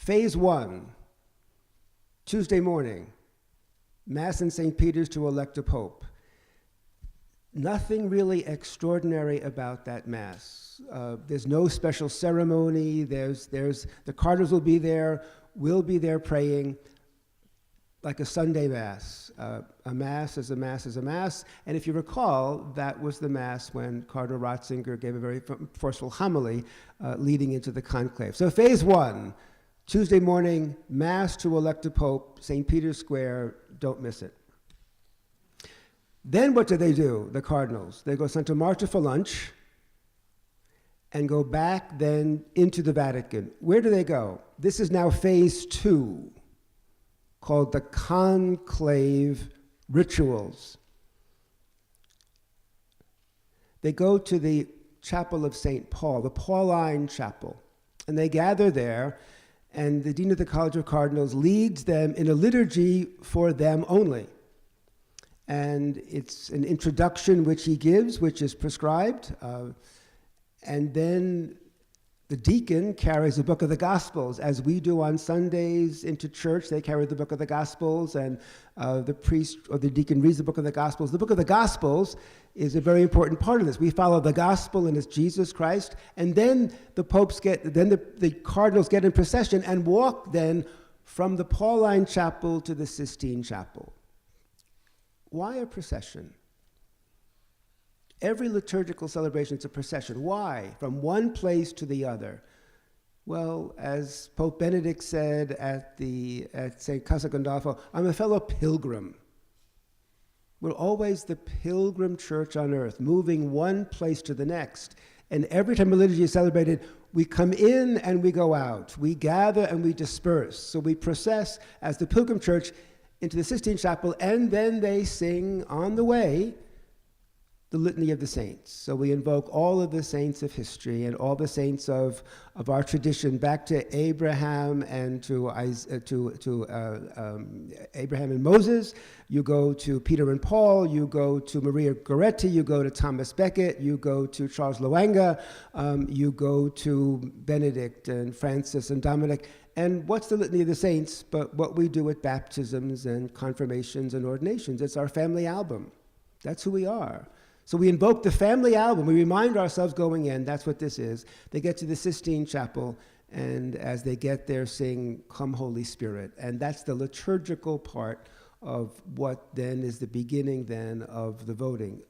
Phase 1, Tuesday morning, Mass in St. Peter's to elect a pope. Nothing really extraordinary about that Mass. There's no special ceremony. The cardinals will be there. We'll be there praying like a Sunday Mass. A Mass is a Mass is a Mass. And if you recall, that was the Mass when Cardinal Ratzinger gave a very forceful homily leading into the conclave. So phase 1, Tuesday morning, Mass to elect a pope, St. Peter's Square, don't miss it. Then what do, the cardinals? They go Santa Marta for lunch and go back then into the Vatican. Where do they go? This is now phase 2, called the Conclave rituals. They go to the Chapel of St. Paul, the Pauline Chapel, and they gather there, and the Dean of the College of Cardinals leads them in a liturgy for them only. And it's an introduction which he gives, which is prescribed, and then the deacon carries the book of the Gospels, as we do on Sundays into church. They carry the book of the Gospels, and the priest or the deacon reads the book of the Gospels. The book of the Gospels is a very important part of this. We follow the Gospel, and it's Jesus Christ, and then the cardinals get in procession and walk then from the Pauline Chapel to the Sistine Chapel. Why a procession? Every liturgical celebration is a procession. Why? From one place to the other. Well, as Pope Benedict said at St. Casa Gandolfo, I'm a fellow pilgrim. We're always the pilgrim church on earth, moving one place to the next. And every time a liturgy is celebrated, we come in and we go out. We gather and we disperse. So we process as the pilgrim church into the Sistine Chapel, and then they sing on the way the Litany of the Saints. So we invoke all of the saints of history and all the saints of our tradition back to Abraham and to Abraham and Moses. You go to Peter and Paul. You go to Maria Goretti. You go to Thomas Becket. You go to Charles Loanga. You go to Benedict and Francis and Dominic. And what's the Litany of the Saints but what we do at baptisms and confirmations and ordinations? It's our family album. That's who we are. So we invoke the family album. We remind ourselves going in, that's what this is. They get to the Sistine Chapel, and as they get there, sing, Come Holy Spirit. And that's the liturgical part of what then is the beginning then of the voting.